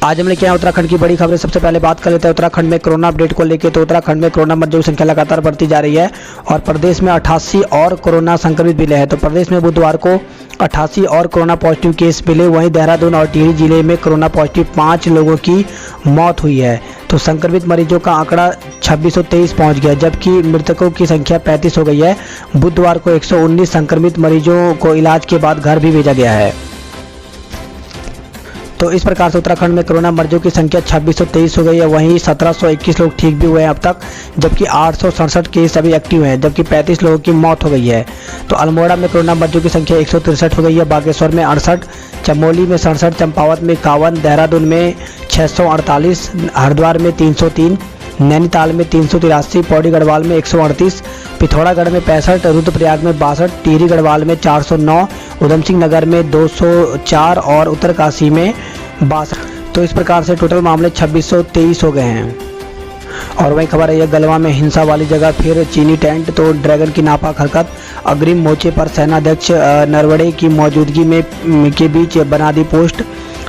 आज हम लेके आए उत्तराखंड की बड़ी खबरें। सबसे पहले बात कर लेते हैं उत्तराखंड में कोरोना अपडेट को लेकर। तो उत्तराखंड में कोरोना मरीजों की संख्या लगातार बढ़ती जा रही है और प्रदेश में 88 और कोरोना संक्रमित मिले हैं। तो प्रदेश में बुधवार को 88 और कोरोना पॉजिटिव केस मिले। वहीं देहरादून और टिहरी जिले में कोरोना पॉजिटिव 5 लोगों की मौत हुई है। तो संक्रमित मरीजों का आंकड़ा 2623 पहुंच गया, जबकि मृतकों की संख्या 35 हो गई है। बुधवार को 119 संक्रमित मरीजों को इलाज के बाद घर भी भेजा गया है। तो इस प्रकार से उत्तराखंड में कोरोना मरीजों की संख्या 2623 हो गई है। वहीं 1721 लोग ठीक भी हुए हैं अब तक, जबकि 867 केस अभी एक्टिव हैं, जबकि 35 लोगों की मौत हो गई है। तो अल्मोड़ा में कोरोना मरीजों की संख्या 163 हो गई है, बागेश्वर में 68, चमोली में 67, चंपावत में 51, देहरादून में 648, हरिद्वार में 303, नैनीताल में 383, पौड़ी गढ़वाल में 138, पिथौरागढ़ में 65, रुद्रप्रयाग में 62, टिहरी गढ़वाल में 409, उधम सिंह नगर में 204 और उत्तरकाशी में 62। तो इस प्रकार से टोटल मामले 2623 हो गए हैं। और वही खबर है गलवा में हिंसा वाली जगह फिर चीनी टेंट। तो ड्रैगन की नापाक हरकत, अग्रिम मोर्चे पर सेनाध्यक्ष नरवणे की मौजूदगी में के बीच बना दी पोस्ट।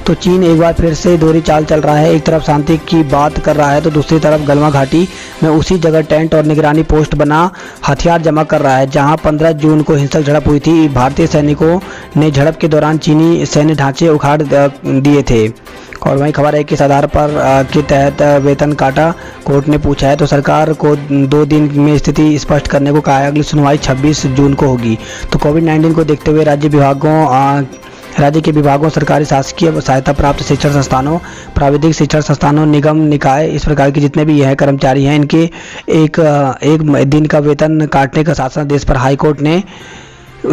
तो चीन एक बार फिर से दोहरी चाल चल रहा है। एक तरफ शांति की बात कर रहा है तो दूसरी तरफ गलवा घाटी में उसी जगह टेंट और निगरानी पोस्ट बना हथियार जमा कर रहा है, जहां 15 जून को हिंसक झड़प हुई थी। भारतीय सैनिकों ने झड़प के दौरान चीनी सैन्य ढांचे उखाड़ दिए थे। और वहीं खबर है कि इस आधार पर के तहत वेतन काटा कोर्ट ने पूछा है। तो सरकार को 2 दिन में स्थिति स्पष्ट करने को कहा है। अगली सुनवाई 26 जून को होगी। तो कोविड-19 को देखते हुए राज्य के विभागों, सरकारी शासकीय सहायता प्राप्त शिक्षण संस्थानों, प्राविधिक शिक्षण संस्थानों, निगम निकाय, इस प्रकार के जितने भी यह कर्मचारी हैं, इनके एक दिन का वेतन काटने का शासनादेश पर हाईकोर्ट ने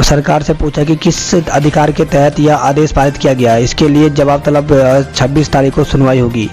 सरकार से पूछा कि किस अधिकार के तहत यह आदेश पारित किया गया है। इसके लिए जवाब तलब 26 तारीख को सुनवाई होगी।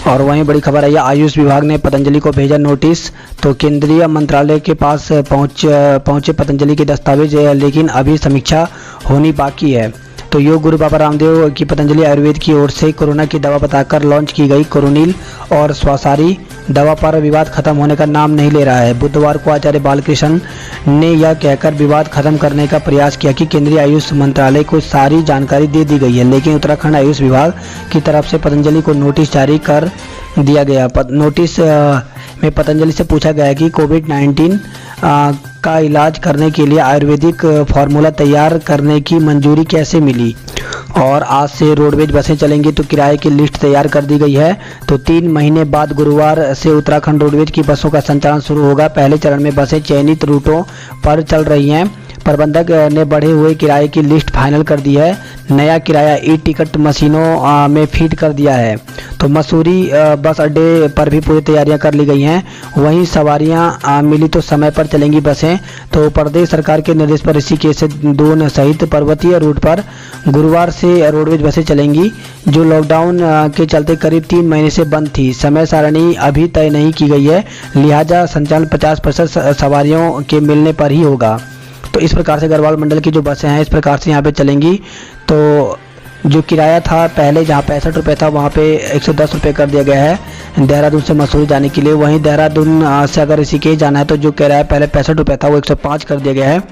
और वहीं बड़ी खबर है आयुष विभाग ने पतंजलि को भेजा नोटिस। तो केंद्रीय मंत्रालय के पास पहुंचे पतंजलि के दस्तावेज, लेकिन अभी समीक्षा होनी बाकी है। तो योग गुरु बाबा रामदेव की पतंजलि आयुर्वेद की ओर से कोरोना की दवा बताकर लॉन्च की गई कोरोनिल और स्वासारी दवा पर विवाद खत्म होने का नाम नहीं ले रहा है। बुधवार को आचार्य बालकृष्ण ने यह कहकर विवाद खत्म करने का प्रयास किया कि केंद्रीय आयुष मंत्रालय को सारी जानकारी दे दी गई है, लेकिन उत्तराखंड आयुष विभाग की तरफ से पतंजलि को नोटिस जारी कर दिया गया। नोटिस में पतंजलि से पूछा गया कि कोविड-19 का इलाज करने के लिए आयुर्वेदिक फार्मूला तैयार करने की मंजूरी कैसे मिली। और आज से रोडवेज बसें चलेंगी, तो किराए की लिस्ट तैयार कर दी गई है। तो 3 महीने बाद गुरुवार से उत्तराखंड रोडवेज की बसों का संचालन शुरू होगा। पहले चरण में बसें चयनित रूटों पर चल रही हैं। प्रबंधक ने बढ़े हुए किराए की लिस्ट फाइनल कर दी है। नया किराया ई टिकट मशीनों में फीड कर दिया है। तो मसूरी बस अड्डे पर भी पूरी तैयारियां कर ली गई हैं। वहीं सवारियां मिली तो समय पर चलेंगी बसें। तो प्रदेश सरकार के निर्देश पर ऋषिकेश से दून सहित पर्वतीय रूट पर गुरुवार से रोडवेज बसें चलेंगी, जो लॉकडाउन के चलते करीब 3 महीने से बंद थी। समय सारणी अभी तय नहीं की गई है, लिहाजा संचालन 50% सवारियों के मिलने पर ही होगा। तो इस प्रकार से गढ़वाल मंडल की जो बसें हैं इस प्रकार से यहाँ पे चलेंगी। तो जो किराया था पहले जहाँ 65 रुपये था वहाँ पे 110 रुपये कर दिया गया है देहरादून से मसूरी जाने के लिए। वहीं देहरादून से अगर ऋषिकेश जाना है तो जो किराया पहले 65 रुपये था वो 105 कर दिया गया है,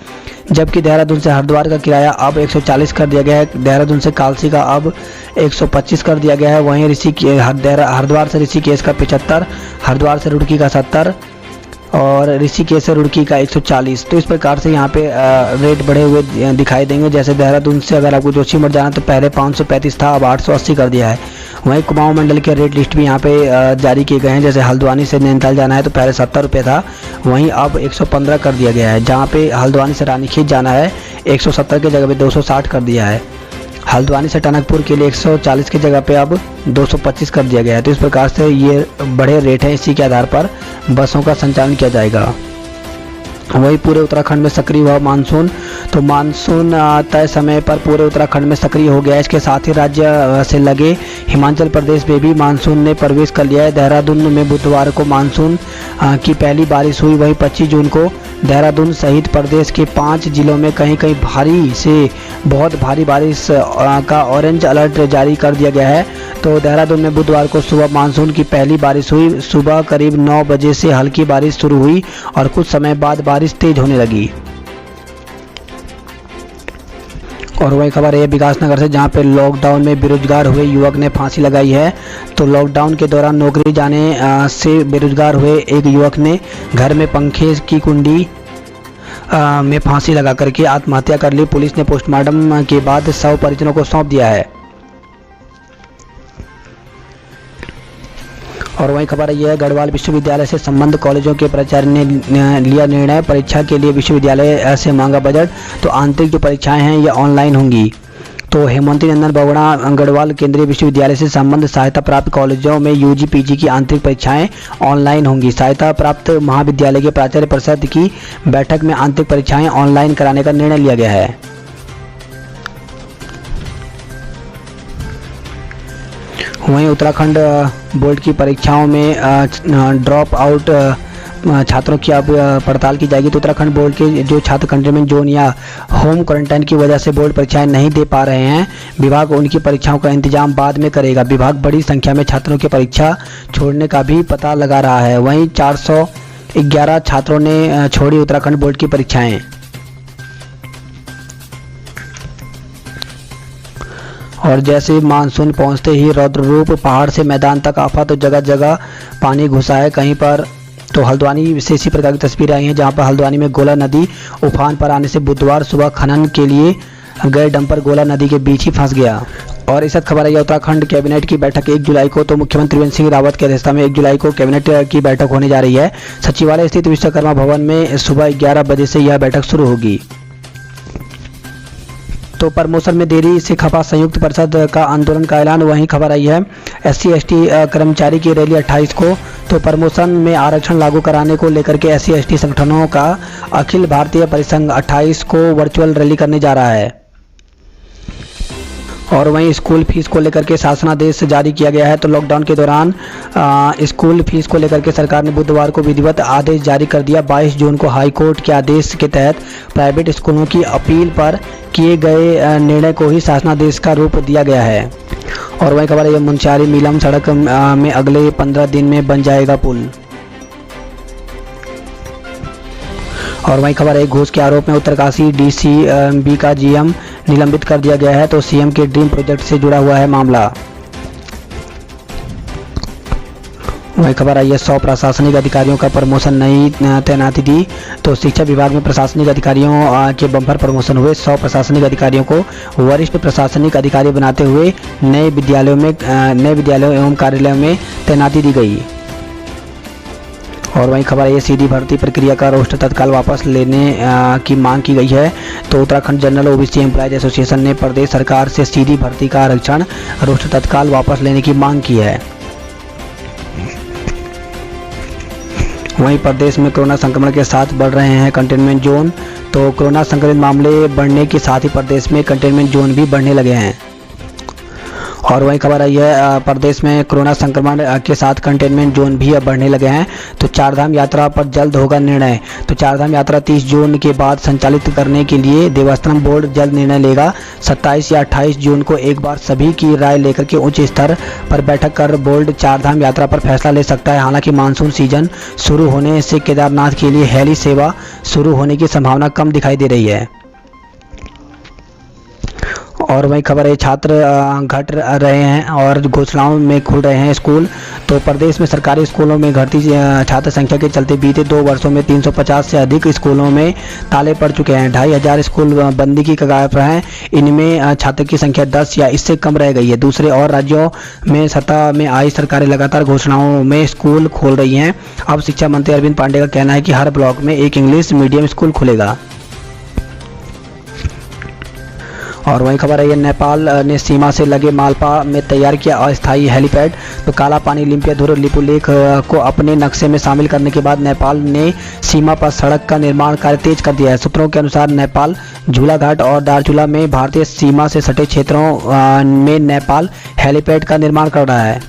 जबकि देहरादून से हरिद्वार का किराया अब 140 कर दिया गया है। देहरादून से कालसी का अब 125 कर दिया गया है। वहीं हरिद्वार से ऋषिकेश का 75, हरिद्वार से रुड़की का 70 और ऋषिकेश से रुड़की का 140। तो इस प्रकार से यहाँ पे रेट बढ़े हुए दिखाई देंगे। जैसे देहरादून से अगर आपको जोशीमठ जाना तो पहले 535 था, अब 880 कर दिया है। वहीं कुमाऊं मंडल के रेट लिस्ट भी यहाँ पे जारी किए गए हैं। जैसे हल्द्वानी से नैनीताल जाना है तो पहले 70 रुपये था, वहीं अब 115 कर दिया गया है। जहाँ पे हल्द्वानी से रानीखेत जाना है 170 की जगह पे 260 कर दिया है। हल्द्वानी से टनकपुर के लिए 140 की जगह पे अब 225 कर दिया गया है। तो इस प्रकार से ये बड़े रेट हैं, इसी के आधार पर बसों का संचालन किया जाएगा। वही पूरे उत्तराखंड में सक्रिय हुआ मानसून। तो मानसून तय समय पर पूरे उत्तराखंड में सक्रिय हो गया है। इसके साथ ही राज्य से लगे हिमाचल प्रदेश में भी मानसून ने प्रवेश कर लिया है। देहरादून में बुधवार को मानसून की पहली बारिश हुई। वहीं 25 जून को देहरादून सहित प्रदेश के 5 जिलों में कहीं कहीं भारी से बहुत भारी बारिश का ऑरेंज अलर्ट जारी कर दिया गया है। तो देहरादून में बुधवार को सुबह मानसून की पहली बारिश हुई। सुबह करीब 9 बजे से हल्की बारिश शुरू हुई और कुछ समय बाद बारिश तेज होने लगी। और वही खबर है विकासनगर से, जहां पे लॉकडाउन में बेरोजगार हुए युवक ने फांसी लगाई है। तो लॉकडाउन के दौरान नौकरी जाने से बेरोजगार हुए एक युवक ने घर में पंखे की कुंडी में फांसी लगा करके आत्महत्या कर ली। पुलिस ने पोस्टमार्टम के बाद शव परिजनों को सौंप दिया है। और वही खबर यह है गढ़वाल विश्वविद्यालय से संबंध कॉलेजों के प्राचार्य ने लिया निर्णय, परीक्षा के लिए विश्वविद्यालय से मांगा बजट। तो आंतरिक जो परीक्षाएं हैं ये ऑनलाइन होंगी। तो हेमंती नंदन बगुड़ा गढ़वाल केंद्रीय विश्वविद्यालय से संबंध सहायता प्राप्त कॉलेजों में यूजी पीजी की आंतरिक परीक्षाएं ऑनलाइन होंगी। सहायता प्राप्त महाविद्यालय के प्राचार्य परिषद की बैठक में आंतरिक परीक्षाएं ऑनलाइन कराने का निर्णय लिया गया है। वहीं उत्तराखंड बोर्ड की परीक्षाओं में ड्रॉप आउट छात्रों की अब पड़ताल की जाएगी। तो उत्तराखंड बोर्ड के जो छात्र कंटेनमेंट जोन या होम क्वारंटाइन की वजह से बोर्ड परीक्षाएं नहीं दे पा रहे हैं, विभाग उनकी परीक्षाओं का इंतजाम बाद में करेगा। विभाग बड़ी संख्या में छात्रों की परीक्षा छोड़ने का भी पता लगा रहा है। वहीं 411 छात्रों ने छोड़ी उत्तराखंड बोर्ड की परीक्षाएं। और जैसे मानसून पहुंचते ही रौद्र रूप, पहाड़ से मैदान तक आफत, तो जगह जगह पानी घुसा है। कहीं पर तो हल्द्वानी से इसी प्रकार की तस्वीरें आई हैं, जहां पर हल्द्वानी में गोला नदी उफान पर आने से बुधवार सुबह खनन के लिए गए डंपर गोला नदी के बीच ही फंस गया। और इस खबर है उत्तराखंड कैबिनेट की बैठक 1 जुलाई को, तो मुख्यमंत्री त्रिवेंद्र सिंह रावत की अध्यक्षता में 1 जुलाई को कैबिनेट की बैठक होने जा रही है। सचिवालय स्थित विश्वकर्मा भवन में सुबह 11 बजे से यह बैठक शुरू होगी। तो प्रमोशन में देरी से खपा संयुक्त परिषद का आंदोलन का ऐलान। वहीं खबर आई है SC ST कर्मचारी की रैली 28 को। तो प्रमोशन में आरक्षण लागू कराने को लेकर के SC ST संगठनों का अखिल भारतीय परिसंघ 28 को वर्चुअल रैली करने जा रहा है। और वहीं स्कूल फीस को लेकर के शासनादेश जारी किया गया है। तो लॉकडाउन के दौरान स्कूल फीस को लेकर के सरकार ने बुधवार को विधिवत आदेश जारी कर दिया। 22 जून को हाईकोर्ट के आदेश के तहत प्राइवेट स्कूलों की अपील पर किए गए निर्णय को ही शासनादेश का रूप दिया गया है। और वहीं खबर है मुंशियारी मीलम सड़क में अगले 15 दिन में बन जाएगा पुल। और वहीं खबर है घूस के आरोप में उत्तरकाशी DCB का GM निलंबित कर दिया गया है। तो CM के ड्रीम प्रोजेक्ट से जुड़ा हुआ है मामला। वही खबर आई है 100 प्रशासनिक अधिकारियों का प्रमोशन नई तैनाती दी। तो शिक्षा विभाग में प्रशासनिक अधिकारियों के बम्पर प्रमोशन हुए। 100 प्रशासनिक अधिकारियों को वरिष्ठ प्रशासनिक अधिकारी बनाते हुए नए विद्यालयों एवं कार्यालयों में तैनाती दी गई। और वहीं खबर है सीधी भर्ती प्रक्रिया का रोस्टर तत्काल वापस लेने की मांग की गई है। तो Uttarakhand general OBC employees association ने प्रदेश सरकार से सीधी भर्ती का आरक्षण रोस्टर तत्काल वापस लेने की मांग की है। वहीं प्रदेश में कोरोना संक्रमण के साथ बढ़ रहे हैं कंटेनमेंट जोन। तो कोरोना संक्रमित मामले बढ़ने के साथ ही प्रदेश में कंटेनमेंट जोन भी बढ़ने लगे हैं। और वही खबर आई है प्रदेश में कोरोना संक्रमण के साथ कंटेनमेंट जोन भी अब बढ़ने लगे हैं। तो चारधाम यात्रा पर जल्द होगा निर्णय। तो चारधाम यात्रा 30 जून के बाद संचालित करने के लिए देवस्थानम बोर्ड जल्द निर्णय लेगा। 27 या 28 जून को एक बार सभी की राय लेकर के उच्च स्तर पर बैठक कर बोर्ड चारधाम यात्रा पर फैसला ले सकता है। हालांकि मानसून सीजन शुरू होने से केदारनाथ के लिए हेली सेवा शुरू होने की संभावना कम दिखाई दे रही है। और वही खबर है छात्र घट रहे हैं और घोषणाओं में खुल रहे हैं स्कूल। तो प्रदेश में सरकारी स्कूलों में घटती छात्र संख्या के चलते बीते 2 वर्षों में 350 से अधिक स्कूलों में ताले पड़ चुके हैं। 2500 स्कूल बंदी की कगार पर हैं। इनमें छात्र की संख्या 10 या इससे कम रह गई है। दूसरे और राज्यों में सत्ता में आई सरकारें लगातार घोषणाओं में स्कूल खोल रही हैं। अब शिक्षा मंत्री अरविंद पांडे का कहना है कि हर ब्लॉक में एक इंग्लिश मीडियम स्कूल खुलेगा। और वही खबर है ये नेपाल ने सीमा से लगे मालपा में तैयार किया अस्थायी हेलीपैड। तो काला पानी लिम्पियाधुर लिपुलेख को अपने नक्शे में शामिल करने के बाद नेपाल ने सीमा पर सड़क का निर्माण कार्य तेज कर दिया है। सूत्रों के अनुसार नेपाल झूलाघाट और दार्चुला में भारतीय सीमा से सटे क्षेत्रों में नेपाल हेलीपैड का निर्माण कर रहा है।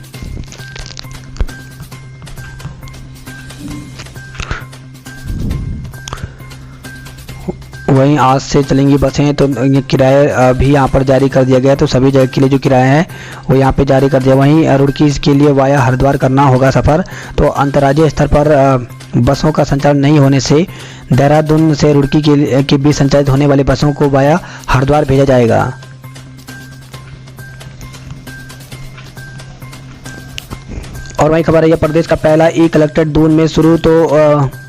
वहीं आज से चलेंगी बसें। तो किराया भी यहाँ पर जारी कर दिया गया। तो सभी जगह के लिए जो किराया है वो यहाँ पे जारी कर दिया। वहीं रुड़की के लिए वाया हरिद्वार करना होगा सफ़र। तो अंतर्राज्यीय स्तर पर बसों का संचालन नहीं होने से देहरादून से रुड़की के बीच संचालित होने वाली बसों को वाया हरिद्वार भेजा जाएगा। और वही खबर है, प्रदेश का पहला ई कलेक्टेड दून में शुरू। तो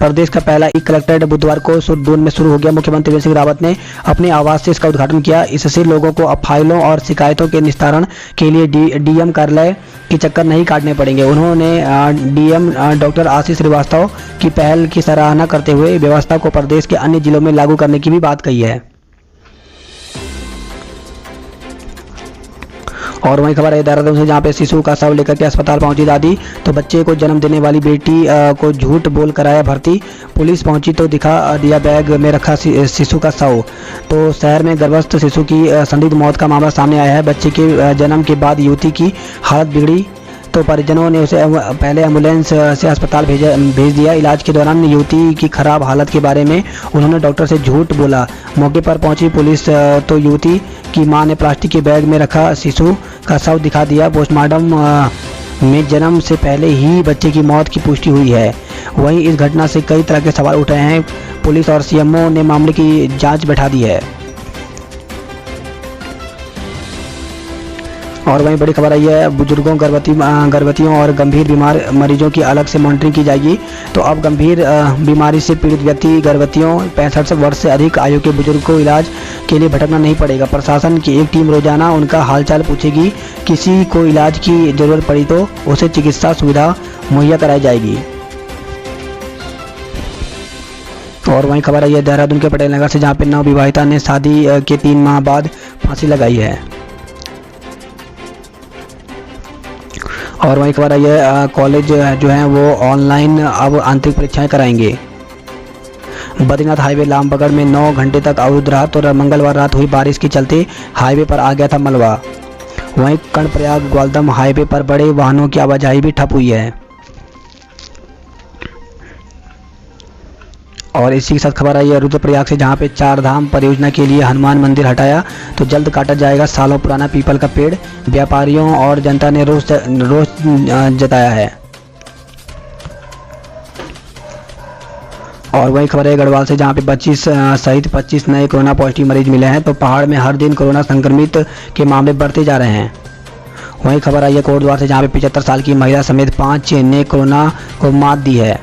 प्रदेश का पहला ई कलेक्टेड बुधवार को दून में शुरू हो गया। मुख्यमंत्री त्रिवेंद्र सिंह रावत ने अपने आवास से इसका उद्घाटन किया। इससे लोगों को अब फाइलों और शिकायतों के निस्तारण के लिए डीएम कार्यालय के चक्कर नहीं काटने पड़ेंगे। उन्होंने डीएम डॉक्टर आशीष श्रीवास्तव की पहल की सराहना करते हुए व्यवस्था को प्रदेश के अन्य जिलों में लागू करने की भी बात कही है। और वही खबर है देहरादून से, जहाँ पे शिशु का शव लेकर के अस्पताल पहुंची दादी। तो बच्चे को जन्म देने वाली बेटी को झूठ बोल कराया भर्ती। पुलिस पहुंची तो दिखा दिया बैग में रखा शिशु का शव। तो शहर में गर्भस्थ शिशु की संदिग्ध मौत का मामला सामने आया है। बच्चे के जन्म के बाद युवती की हालत बिगड़ी तो परिजनों ने उसे पहले एम्बुलेंस से अस्पताल भेज दिया। इलाज के दौरान युवती की खराब हालत के बारे में उन्होंने डॉक्टर से झूठ बोला। मौके पर पहुंची पुलिस तो युवती की मां ने प्लास्टिक के बैग में रखा शिशु का शव दिखा दिया। पोस्टमार्टम में जन्म से पहले ही बच्चे की मौत की पुष्टि हुई है। वहीं इस घटना से कई तरह के सवाल उठ रहे हैं। पुलिस और सीएमओ ने मामले की जांच बैठा दी है। और वहीं बड़ी खबर आई है, बुजुर्गों, गर्भवतियों और गंभीर बीमार मरीजों की अलग से मॉनिटरिंग की जाएगी। तो अब गंभीर बीमारी से पीड़ित व्यक्ति, गर्भवतियों, 65 वर्ष से अधिक आयु के बुजुर्ग को इलाज के लिए भटकना नहीं पड़ेगा। प्रशासन की एक टीम रोजाना उनका हालचाल पूछेगी। किसी को इलाज की जरूरत पड़ी तो उसे चिकित्सा सुविधा मुहैया कराई जाएगी। और वहीं खबर आई है देहरादून के पटेल नगर से, जहाँ पे नवविवाहिता ने शादी के 3 माह बाद फांसी लगाई है। और वहीं खबर आई है कॉलेज जो है वो ऑनलाइन अब आंतरिक परीक्षाएं कराएंगे। बद्रीनाथ हाईवे लामबगड़ में 9 घंटे तक अवरुद्ध रहा। तो मंगलवार रात हुई बारिश के चलते हाईवे पर आ गया था मलबा। वहीं कर्णप्रयाग ग्वालदम हाईवे पर बड़े वाहनों की आवाजाही भी ठप हुई है। और इसी के साथ खबर आई है रुद्रप्रयाग से, जहाँ पे 4 धाम परियोजना के लिए हनुमान मंदिर हटाया तो जल्द काटा जाएगा सालों पुराना पीपल का पेड़। व्यापारियों और जनता ने रोष जताया है। और वही खबर है गढ़वाल से, जहाँ पे 25 सहित 25 नए कोरोना पॉजिटिव मरीज मिले हैं। तो पहाड़ में हर दिन कोरोना संक्रमित के मामले बढ़ते जा रहे हैं। वही खबर आई है कोटद्वार से, जहाँ पे 75 साल की महिला समेत 5 ने कोरोना को मात दी है।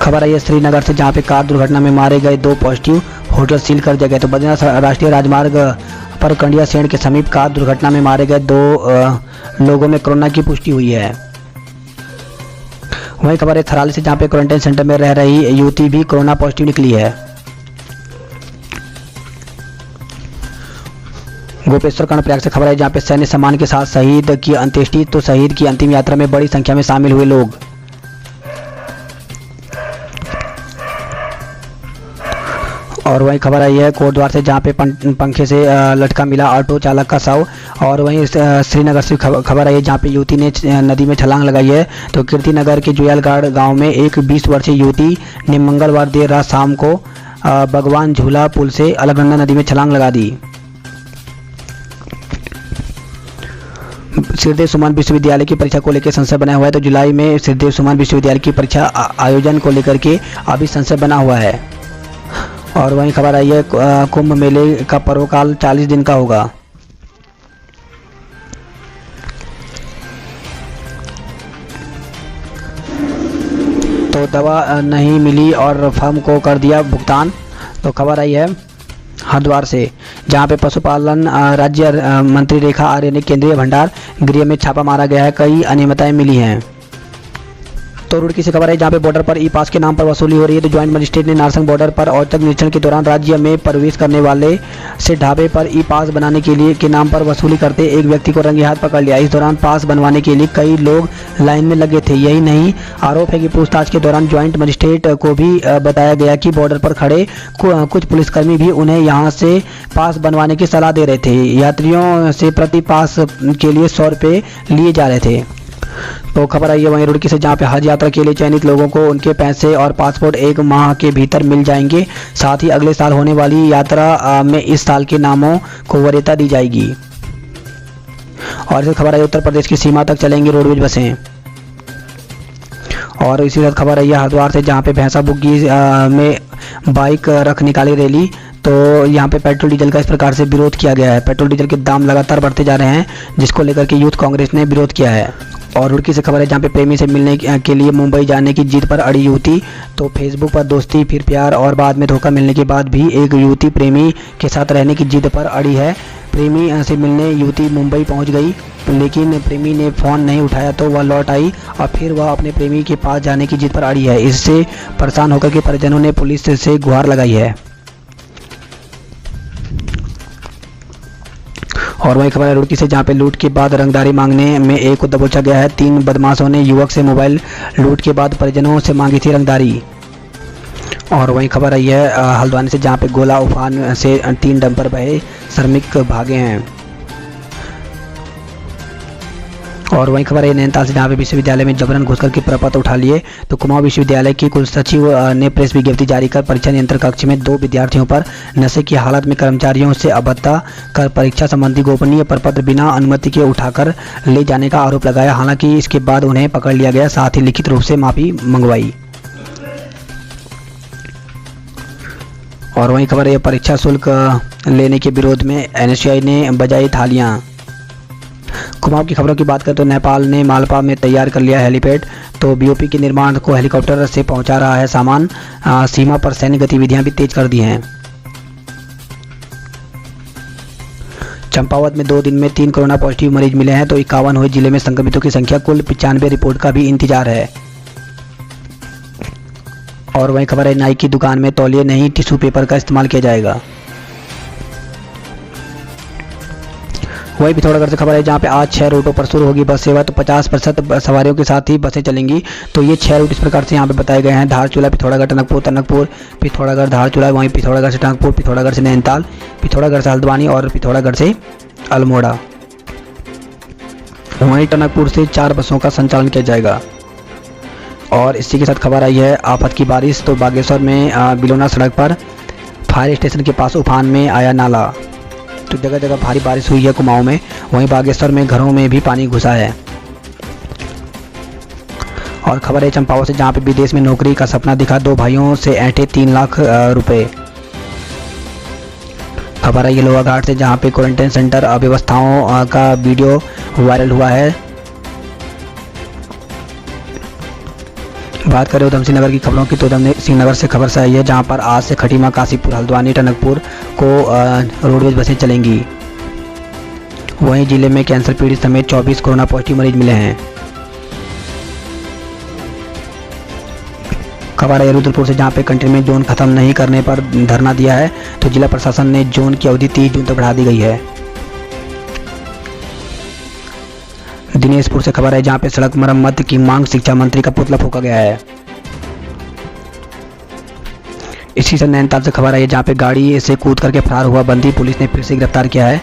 खबर आई है श्रीनगर से, जहाँ पे कार दुर्घटना में मारे गए 2 पॉजिटिव, होटल सील कर दिया गया। तो बद्रीनाथ राष्ट्रीय राजमार्ग पर कंडिया सेंड के समीप कार दुर्घटना में मारे गए 2 लोगों में कोरोना की पुष्टि हुई है। वही खबर है थराली से, जहाँ पे क्वारंटाइन सेंटर में रह रही युवती भी कोरोना पॉजिटिव निकली है। गोपेश्वर कर्णप्रयाग से खबर है, जहाँ पे सैन्य सम्मान के साथ शहीद की अंत्येष्टि। तो शहीद की अंतिम यात्रा में बड़ी संख्या में शामिल हुए लोग। और वहीं खबर आई है कोटद्वार से, जहाँ पे पंखे से लटका मिला ऑटो चालक का शव। और वहीं श्रीनगर से खबर आई है, जहाँ पे युवती ने नदी में छलांग लगाई है। तो कीर्तिनगर के जुयालगढ़ गांव में एक 20 वर्षीय युवती ने मंगलवार देर रात शाम को भगवान झूला पुल से अलकनंदा नदी में छलांग लगा दी। श्रीदेव सुमन विश्वविद्यालय की परीक्षा को लेकर संशय बना हुआ है। तो जुलाई में श्रीदेव सुमन विश्वविद्यालय की परीक्षा आयोजन को लेकर के अभी संशय बना हुआ है। और वहीं खबर आई है कुंभ मेले का पर्वकाल 40 दिन का होगा। तो दवा नहीं मिली और फर्म को कर दिया भुगतान। तो खबर आई है हरिद्वार से, जहां पे पशुपालन राज्य मंत्री रेखा आर्य ने केंद्रीय भंडार गृह में छापा मारा गया है। कई अनियमितताएं मिली हैं। तो रुड़की से खबर है, जहाँ पे बॉर्डर पर ई पास के नाम पर वसूली हो रही है। तो ज्वाइंट मजिस्ट्रेट ने नारसंग बॉर्डर पर औचक निरीक्षण के दौरान राज्य में प्रवेश करने वाले से ढाबे पर ई पास बनाने के लिए के नाम पर वसूली करते एक व्यक्ति को रंगे हाथ पकड़ लिया। इस दौरान पास बनवाने के लिए कई लोग लाइन में लगे थे। यही नहीं, आरोप है कि पूछताछ के दौरान ज्वाइंट मजिस्ट्रेट को भी बताया गया कि बॉर्डर पर खड़े कुछ पुलिसकर्मी भी उन्हें यहाँ से पास बनवाने की सलाह दे रहे थे। यात्रियों से प्रति पास के लिए 100 रुपये लिए जा रहे थे। तो खबर आई है वहीं रुड़की से, जहाँ पे हज यात्रा के लिए चयनित लोगों को उनके पैसे और पासपोर्ट 1 माह के भीतर मिल जाएंगे। साथ ही अगले साल होने वाली यात्रा में इस साल के नामों को वरीयता दी जाएगी। और इस खबर आई उत्तर प्रदेश की सीमा तक चलेंगी रोडवेज बसें। और इसी साथ खबर आई है हरिद्वार से, जहाँ पे भैंसा बुग्गी में बाइक रख निकाली रैली। तो यहाँ पे पेट्रोल डीजल का इस प्रकार से विरोध किया गया है। पेट्रोल डीजल के दाम लगातार बढ़ते जा रहे हैं, जिसको लेकर के यूथ कांग्रेस ने विरोध किया है। और रुड़की से खबर है, जहाँ पे प्रेमी से मिलने के लिए मुंबई जाने की जिद पर अड़ी युवती। तो फेसबुक पर दोस्ती, फिर प्यार और बाद में धोखा मिलने के बाद भी एक युवती प्रेमी के साथ रहने की जिद पर अड़ी है। प्रेमी से मिलने युवती मुंबई पहुंच गई, लेकिन प्रेमी ने फ़ोन नहीं उठाया तो वह लौट आई और फिर वह अपने प्रेमी के पास जाने की जिद पर अड़ी है। इससे परेशान होकर के परिजनों ने पुलिस से गुहार लगाई है। और वही खबर है रुड़की से, जहाँ पे लूट के बाद रंगदारी मांगने में एक को दबोचा गया है। 3 बदमाशों ने युवक से मोबाइल लूट के बाद परिजनों से मांगी थी रंगदारी। और वही खबर आई है हल्द्वानी से, जहाँ पे गोला उफान से 3 डंपर बहे, श्रमिक भागे हैं। और वही खबर है नैनीताल से, जहाँ पे विश्वविद्यालय में जबरन घुसकर के प्रपत्र उठा लिए। तो कुमाऊं विश्वविद्यालय की कुलसचिव ने प्रेस विज्ञप्ति जारी कर परीक्षा नियंत्रण कक्ष में 2 विद्यार्थियों पर नशे की हालत में कर्मचारियों से अभद्रता कर परीक्षा संबंधी गोपनीय प्रपत्र बिना अनुमति के उठाकर ले जाने का आरोप लगाया। हालांकि इसके बाद उन्हें पकड़ लिया गया, साथ ही लिखित रूप से माफी मंगवाई। और वही खबर है परीक्षा शुल्क लेने के विरोध में NSUI ने बजाई थालियां। कुमाऊं की खबरों की बात करें तो नेपाल ने मालपा में तैयार कर लिया हेलीपैड। तो BOP के निर्माण को हेलीकॉप्टर से पहुंचा रहा है सामान। सीमा पर सैन्य गतिविधियां भी तेज कर दी हैं। चंपावत में 2 दिन में 3 कोरोना पॉजिटिव मरीज मिले हैं। तो 51 हुए जिले में संक्रमितों की संख्या, कुल 95 रिपोर्ट का भी इंतजार है। और वही खबर है नाई की दुकान में तौलिए नहीं टिश्यू पेपर का इस्तेमाल किया जाएगा। वही पिथौरागढ़ से खबर है, जहाँ पे आज 6 रूटों पर शुरू होगी बस सेवा। तो 50% सवारियों के साथ ही बसें चलेंगी। तो ये 6 रूट इस प्रकार से यहाँ पे बताए गए हैं। धारचूला, पिथौरागढ़, टनकपुर, टनकपुर पिथौरागढ़, धारचूला, वहीं पिथौरागढ़ से टनकपुर, पिथौरागढ़ से नैनीताल, पिथौरागढ़ से हल्द्वानी और पिथौरागढ़ से अल्मोड़ा। वहीं टनकपुर से 4 बसों का संचालन किया जाएगा। और इसी के साथ खबर आई है आफत की बारिश। तो बागेश्वर में बिलोना सड़क पर फायर स्टेशन के पास उफान में आया नाला। तो जगह जगह भारी बारिश हुई है कुमाऊं में। वहीं बागेश्वर में घरों में भी पानी घुसा है। और खबर है चंपावत से, जहां पे विदेश में नौकरी का सपना दिखा 2 भाइयों से ऐंठे 3 लाख रुपए। खबर है ये लोहा घाट से, जहां पे क्वारंटाइन सेंटर अव्यवस्थाओं का वीडियो वायरल हुआ है। बात करें उधमसिंह नगर की खबरों की, तो उधमसिंह नगर से खबर से आई है, जहां पर आज से खटीमा, काशीपुर, हल्द्वानी, टनकपुर को रोडवेज बसें चलेंगी। वहीं जिले में कैंसर पीड़ित समेत 24 कोरोना पॉजिटिव मरीज मिले हैं। खबर है रुद्रपुर से, जहां पे कंटेनमेंट जोन खत्म नहीं करने पर धरना दिया है। तो जिला प्रशासन ने जोन की अवधि 30 जून तक बढ़ा दी गई है। दिनेशपुर से खबर है, जहां पे सड़क मरम्मत की मांग, शिक्षा मंत्री का पुतला फूंका गया है। इसी से नैनीताल से खबर आई है, जहां पे गाड़ी से कूद करके फरार हुआ बंदी पुलिस ने फिर से गिरफ्तार किया है।